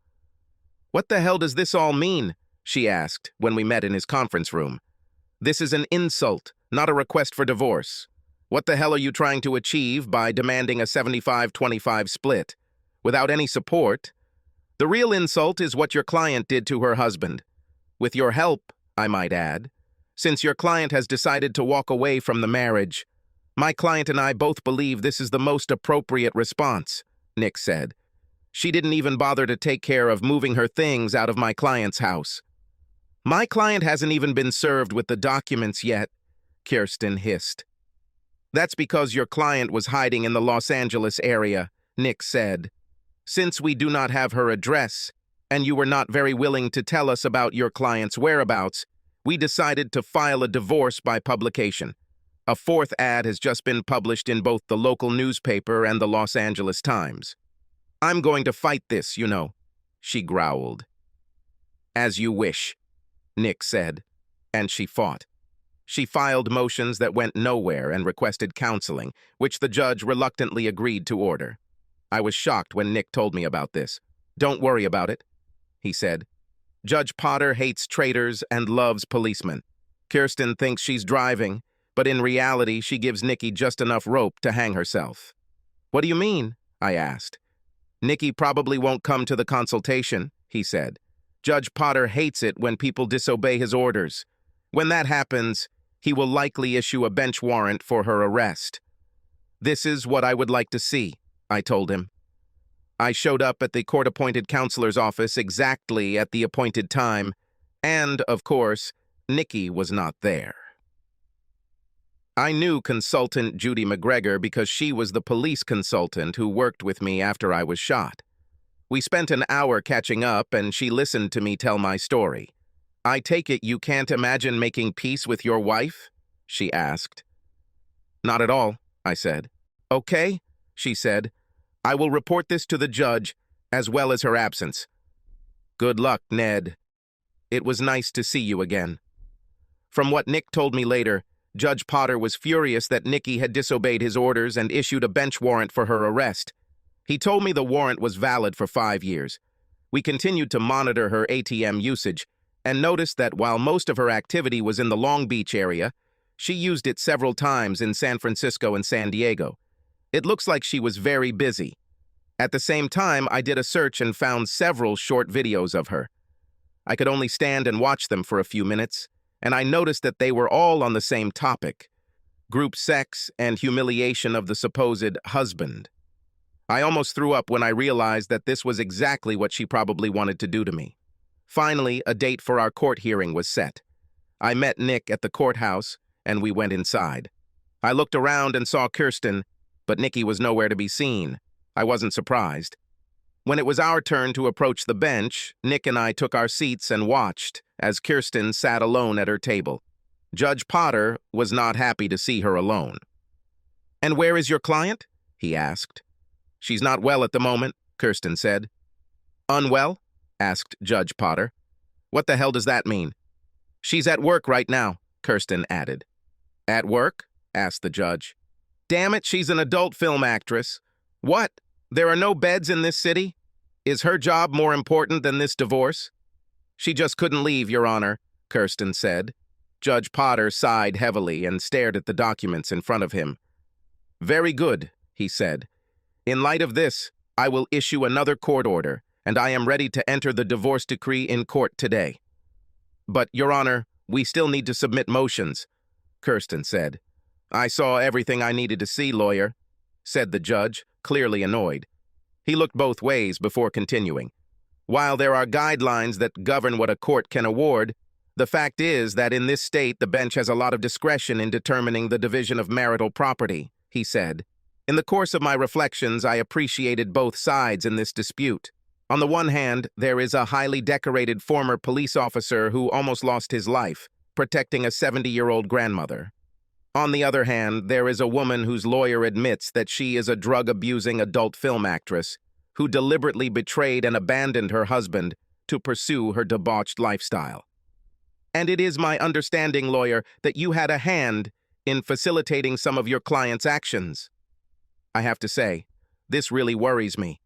"What the hell does this all mean?" she asked when we met in his conference room. "This is an insult, not a request for divorce. What the hell are you trying to achieve by demanding a 75-25 split? Without any support? The real insult is what your client did to her husband. With your help, I might add. Since your client has decided to walk away from the marriage, my client and I both believe this is the most appropriate response," Nick said. "She didn't even bother to take care of moving her things out of my client's house." "My client hasn't even been served with the documents yet," Kirsten hissed. "That's because your client was hiding in the Los Angeles area," Nick said. "Since we do not have her address, and you were not very willing to tell us about your client's whereabouts, we decided to file a divorce by publication. A fourth ad has just been published in both the local newspaper and the Los Angeles Times. I'm going to fight this, you know," she growled. "As you wish," Nick said, and she fought. She filed motions that went nowhere and requested counseling, which the judge reluctantly agreed to order. I was shocked when Nick told me about this. "Don't worry about it," he said. "Judge Potter hates traitors and loves policemen. Kirsten thinks she's driving, but in reality she gives Nikki just enough rope to hang herself." "What do you mean?" I asked. "Nikki probably won't come to the consultation," he said. "Judge Potter hates it when people disobey his orders. When that happens, he will likely issue a bench warrant for her arrest." "This is what I would like to see," I told him. I showed up at the court-appointed counselor's office exactly at the appointed time, and, of course, Nikki was not there. I knew consultant Judy McGregor because she was the police consultant who worked with me after I was shot. We spent an hour catching up, and she listened to me tell my story. "I take it you can't imagine making peace with your wife?" she asked. "Not at all," I said. "Okay," she said. "I will report this to the judge, as well as her absence. Good luck, Ned. It was nice to see you again." From what Nick told me later, Judge Potter was furious that Nikki had disobeyed his orders and issued a bench warrant for her arrest. He told me the warrant was valid for 5 years. We continued to monitor her ATM usage and noticed that while most of her activity was in the Long Beach area, she used it several times in San Francisco and San Diego. It looks like she was very busy. At the same time, I did a search and found several short videos of her. I could only stand and watch them for a few minutes, and I noticed that they were all on the same topic: group sex and humiliation of the supposed husband. I almost threw up when I realized that this was exactly what she probably wanted to do to me. Finally, a date for our court hearing was set. I met Nick at the courthouse, and we went inside. I looked around and saw Kirsten, but Nikki was nowhere to be seen. I wasn't surprised. When it was our turn to approach the bench, Nick and I took our seats and watched as Kirsten sat alone at her table. Judge Potter was not happy to see her alone. "And where is your client?" he asked. "She's not well at the moment," Kirsten said. "Unwell?" asked Judge Potter. "What the hell does that mean?" "She's at work right now," Kirsten added. "At work?" asked the judge. "Damn it, she's an adult film actress. What? There are no beds in this city? Is her job more important than this divorce?" "She just couldn't leave, Your Honor," Kirsten said. Judge Potter sighed heavily and stared at the documents in front of him. "Very good," he said. "In light of this, I will issue another court order, and I am ready to enter the divorce decree in court today." "But, Your Honor, we still need to submit motions," Kirsten said. "I saw everything I needed to see, lawyer," said the judge, clearly annoyed. He looked both ways before continuing. "While there are guidelines that govern what a court can award, the fact is that in this state the bench has a lot of discretion in determining the division of marital property," he said. "In the course of my reflections, I appreciated both sides in this dispute. On the one hand, there is a highly decorated former police officer who almost lost his life, protecting a 70-year-old grandmother. On the other hand, there is a woman whose lawyer admits that she is a drug-abusing adult film actress who deliberately betrayed and abandoned her husband to pursue her debauched lifestyle. And it is my understanding, lawyer, that you had a hand in facilitating some of your client's actions. I have to say, This really worries me.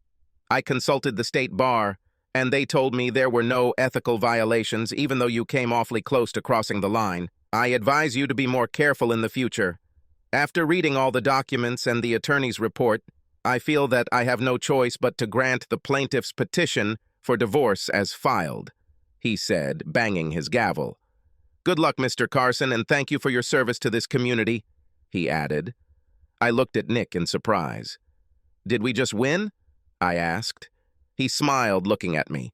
I consulted the state bar, and they told me there were no ethical violations even though you came awfully close to crossing the line. I advise you to be more careful in the future. After reading all the documents and the attorney's report, I feel that I have no choice but to grant the plaintiff's petition for divorce as filed," he said, banging his gavel. "Good luck, Mr. Carson, and thank you for your service to this community," he added. I looked at Nick in surprise. "Did we just win?" I asked. He smiled, looking at me.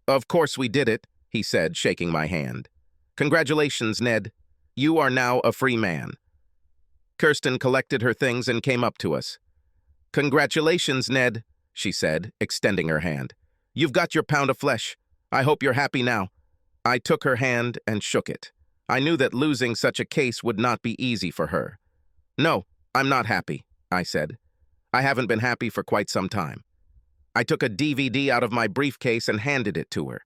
"Of course we did it," he said, shaking my hand. "Congratulations, Ned. You are now a free man." Kirsten collected her things and came up to us. "Congratulations, Ned," she said, extending her hand. "You've got your pound of flesh. I hope you're happy now." I took her hand and shook it. I knew that losing such a case would not be easy for her. "No, I'm not happy," I said. "I haven't been happy for quite some time." I took a DVD out of my briefcase and handed it to her.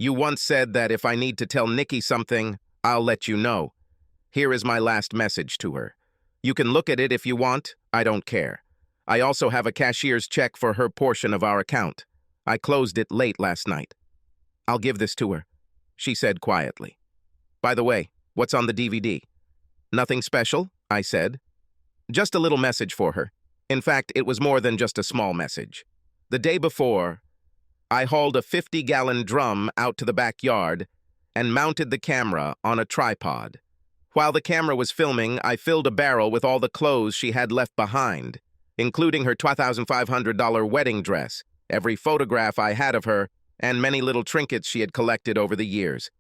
"You once said that if I need to tell Nikki something, I'll let you know. Here is my last message to her. You can look at it if you want, I don't care. I also have a cashier's check for her portion of our account. I closed it late last night. I'll give this to her," she said quietly. "By the way, what's on the DVD?" "Nothing special," I said. "Just a little message for her. In fact, it was more than just a small message. The day before, I hauled a 50-gallon drum out to the backyard and mounted the camera on a tripod. While the camera was filming, I filled a barrel with all the clothes she had left behind, including her $2,500 wedding dress, every photograph I had of her, and many little trinkets she had collected over the years.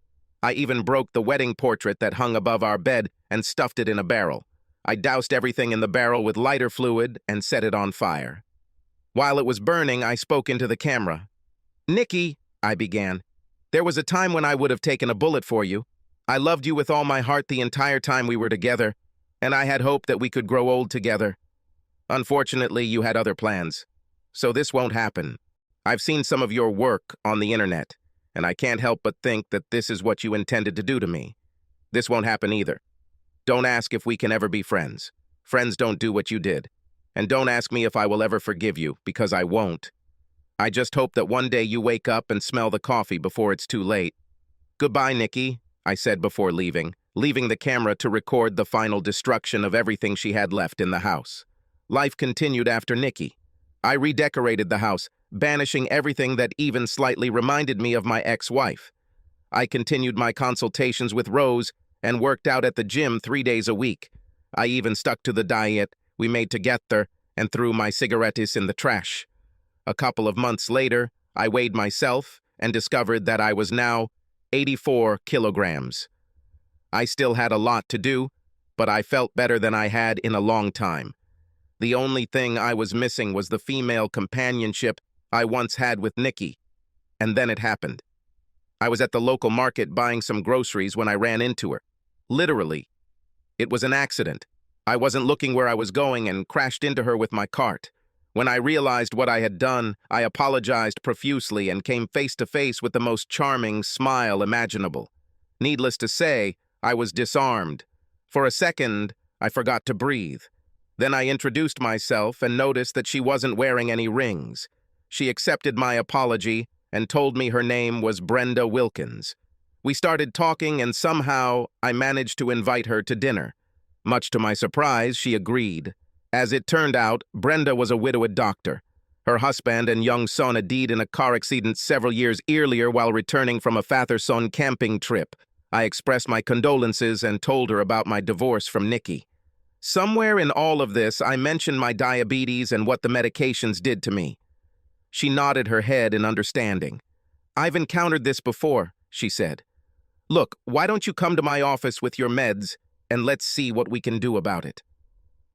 I even broke the wedding portrait that hung above our bed and stuffed it in a barrel. I doused everything in the barrel with lighter fluid and set it on fire. While it was burning, I spoke into the camera. "Nikki," I began, "there was a time when I would have taken a bullet for you. I loved you with all my heart the entire time we were together, and I had hoped that we could grow old together. Unfortunately, you had other plans. So this won't happen. I've seen some of your work on the internet, and I can't help but think that this is what you intended to do to me. This won't happen either. Don't ask if we can ever be friends. Friends don't do what you did. And don't ask me if I will ever forgive you, because I won't. I just hope that one day you wake up and smell the coffee before it's too late. Goodbye, Nikki," I said before leaving the camera to record the final destruction of everything she had left in the house. Life continued after Nikki. I redecorated the house, banishing everything that even slightly reminded me of my ex-wife. I continued my consultations with Rose and worked out at the gym 3 days a week. I even stuck to the diet we made together and threw my cigarettes in the trash. A couple of months later, I weighed myself and discovered that I was now 84 kilograms. I still had a lot to do, but I felt better than I had in a long time. The only thing I was missing was the female companionship I once had with Nikki. And then it happened. I was at the local market buying some groceries when I ran into her. Literally. It was an accident. I wasn't looking where I was going and crashed into her with my cart. When I realized what I had done, I apologized profusely and came face to face with the most charming smile imaginable. Needless to say, I was disarmed. For a second, I forgot to breathe. Then I introduced myself and noticed that she wasn't wearing any rings. She accepted my apology and told me her name was Brenda Wilkins. We started talking and somehow I managed to invite her to dinner. Much to my surprise, she agreed. As it turned out, Brenda was a widowed doctor. Her husband and young son had died in a car accident several years earlier while returning from a father-son camping trip. I expressed my condolences and told her about my divorce from Nikki. Somewhere in all of this, I mentioned my diabetes and what the medications did to me. She nodded her head in understanding. "I've encountered this before," she said. "Look, why don't you come to my office with your meds and let's see what we can do about it."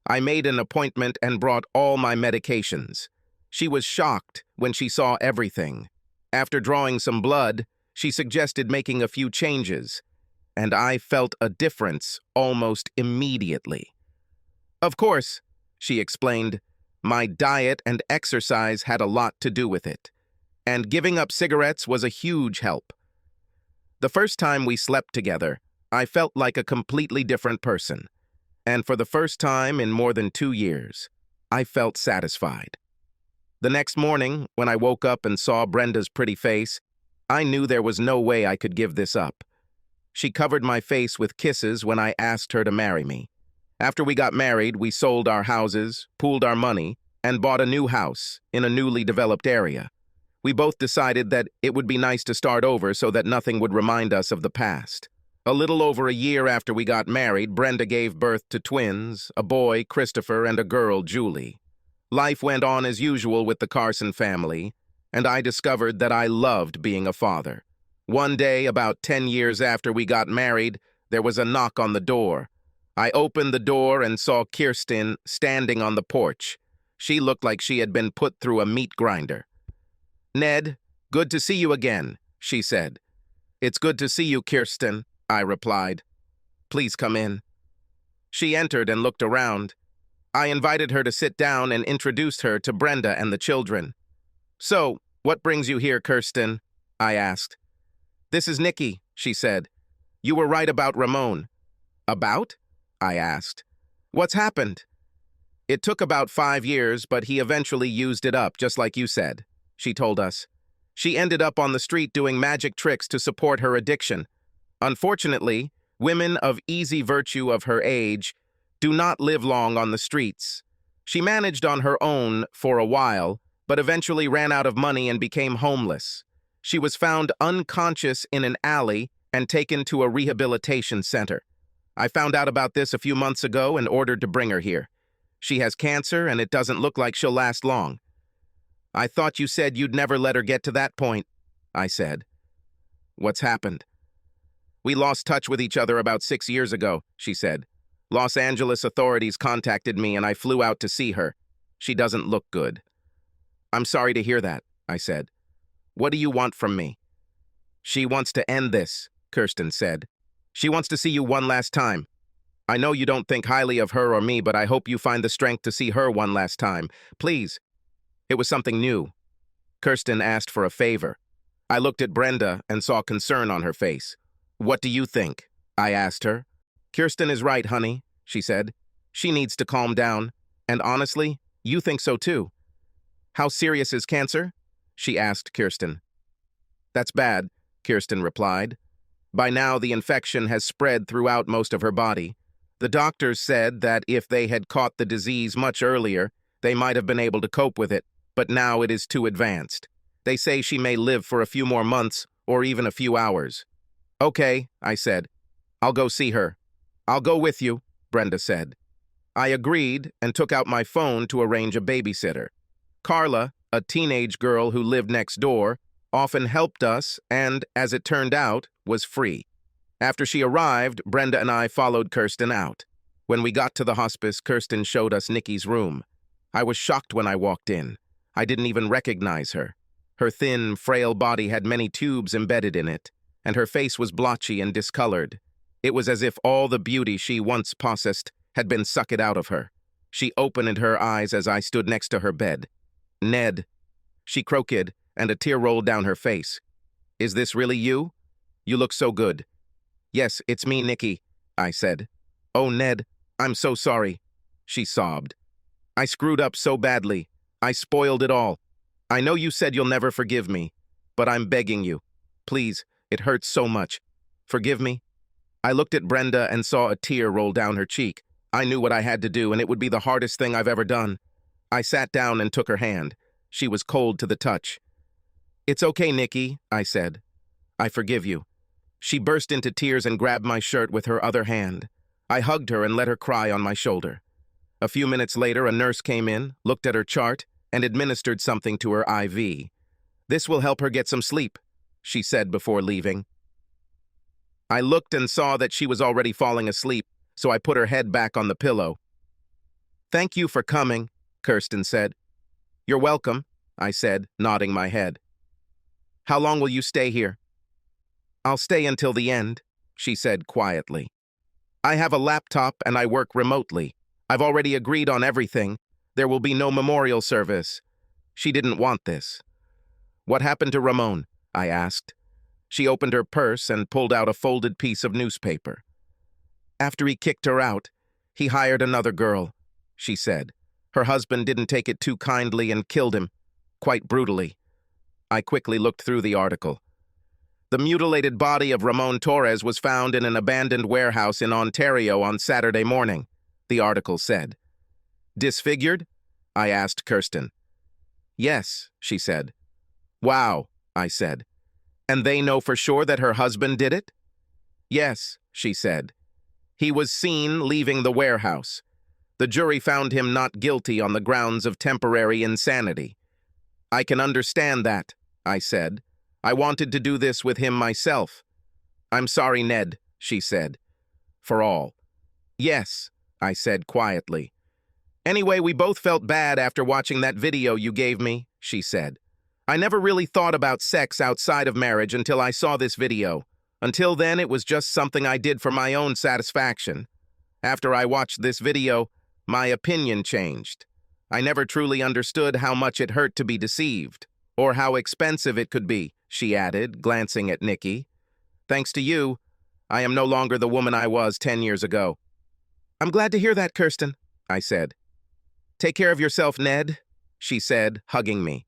I made an appointment and brought all my medications. She was shocked when she saw everything. After drawing some blood, she suggested making a few changes, and I felt a difference almost immediately. "Of course," she explained, "my diet and exercise had a lot to do with it, and giving up cigarettes was a huge help. The first time we slept together, I felt like a completely different person. And for the first time in more than 2 years, I felt satisfied. The next morning, when I woke up and saw Brenda's pretty face, I knew there was no way I could give this up. She covered my face with kisses when I asked her to marry me. After we got married, we sold our houses, pooled our money, and bought a new house in a newly developed area. We both decided that it would be nice to start over so that nothing would remind us of the past. A little over a year after we got married, Brenda gave birth to twins, a boy, Christopher, and a girl, Julie. Life went on as usual with the Carson family, and I discovered that I loved being a father. One day, about 10 years after we got married, there was a knock on the door. I opened the door and saw Kirsten standing on the porch. She looked like she had been put through a meat grinder. "Ned, good to see you again," she said. "It's good to see you, Kirsten," I replied. "Please come in." She entered and looked around. I invited her to sit down and introduced her to Brenda and the children. "So, what brings you here, Kirsten?" I asked. "This is Nikki," she said. "You were right about Ramon." "About?" I asked. "What's happened?" "It took about 5 years, but he eventually used it up, just like you said," she told us. "She ended up on the street doing magic tricks to support her addiction. Unfortunately, women of easy virtue of her age do not live long on the streets. She managed on her own for a while, but eventually ran out of money and became homeless. She was found unconscious in an alley and taken to a rehabilitation center. I found out about this a few months ago and ordered to bring her here. She has cancer, and it doesn't look like she'll last long." "I thought you said you'd never let her get to that point," I said. "What's happened?" "We lost touch with each other about 6 years ago," she said. "Los Angeles authorities contacted me and I flew out to see her. She doesn't look good." "I'm sorry to hear that," I said. "What do you want from me?" "She wants to end this," Kirsten said. "She wants to see you one last time. I know you don't think highly of her or me, but I hope you find the strength to see her one last time. Please." It was something new. Kirsten asked for a favor. I looked at Brenda and saw concern on her face. "What do you think?" I asked her. "Kirsten is right, honey," she said. "She needs to calm down. And honestly, you think so too." "How serious is cancer?" she asked Kirsten. "That's bad," Kirsten replied. "By now, the infection has spread throughout most of her body. The doctors said that if they had caught the disease much earlier, they might have been able to cope with it, but now it is too advanced. They say she may live for a few more months or even a few hours." "Okay," I said. "I'll go see her." "I'll go with you," Brenda said. I agreed and took out my phone to arrange a babysitter. Carla, a teenage girl who lived next door, often helped us and, as it turned out, was free. After she arrived, Brenda and I followed Kirsten out. When we got to the hospice, Kirsten showed us Nikki's room. I was shocked when I walked in. I didn't even recognize her. Her thin, frail body had many tubes embedded in it, and her face was blotchy and discolored. It was as if all the beauty she once possessed had been sucked out of her. She opened her eyes as I stood next to her bed. "Ned," she croaked, and a tear rolled down her face. "Is this really you? You look so good." "Yes, it's me, Nikki," I said. "Oh, Ned, I'm so sorry," she sobbed. "I screwed up so badly. I spoiled it all. I know you said you'll never forgive me, but I'm begging you. Please, it hurts so much. Forgive me." I looked at Brenda and saw a tear roll down her cheek. I knew what I had to do, and it would be the hardest thing I've ever done. I sat down and took her hand. She was cold to the touch. "It's okay, Nikki," I said. "I forgive you." She burst into tears and grabbed my shirt with her other hand. I hugged her and let her cry on my shoulder. A few minutes later, a nurse came in, looked at her chart, and administered something to her IV. "This will help her get some sleep," she said before leaving. I looked and saw that she was already falling asleep, so I put her head back on the pillow. "Thank you for coming," Kirsten said. "You're welcome," I said, nodding my head. "How long will you stay here?" "I'll stay until the end," she said quietly. "I have a laptop and I work remotely. I've already agreed on everything. There will be no memorial service." She didn't want this. "What happened to Ramon?" I asked. She opened her purse and pulled out a folded piece of newspaper. "After he kicked her out, he hired another girl," she said. "Her husband didn't take it too kindly and killed him. quite brutally. I quickly looked through the article. The mutilated body of Ramon Torres was found in an abandoned warehouse in Ontario on Saturday morning, the article said. Disfigured? I asked Kirsten. Yes, she said. Wow, I said. And they know for sure that her husband did it? Yes, she said. He was seen leaving the warehouse. The jury found him not guilty on the grounds of temporary insanity. I can understand that, I said. I wanted to do this with him myself. I'm sorry, Ned, she said. For all. Yes, I said quietly. Anyway, we both felt bad after watching that video you gave me, she said. I never really thought about sex outside of marriage until I saw this video. Until then, it was just something I did for my own satisfaction. After I watched this video, my opinion changed. I never truly understood how much it hurt to be deceived, or how expensive it could be, she added, glancing at Nikki. Thanks to you, I am no longer the woman I was 10 years ago. I'm glad to hear that, Kirsten, I said. Take care of yourself, Ned, she said, hugging me.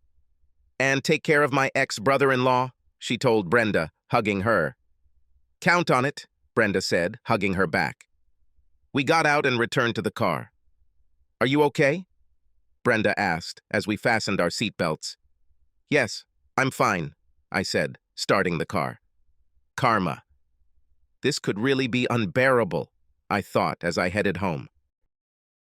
And take care of my ex-brother-in-law, she told Brenda, hugging her. Count on it, Brenda said, hugging her back. We got out and returned to the car. Are you okay? Brenda asked as we fastened our seatbelts. Yes, I'm fine, I said, starting the car. Karma. This could really be unbearable, I thought as I headed home.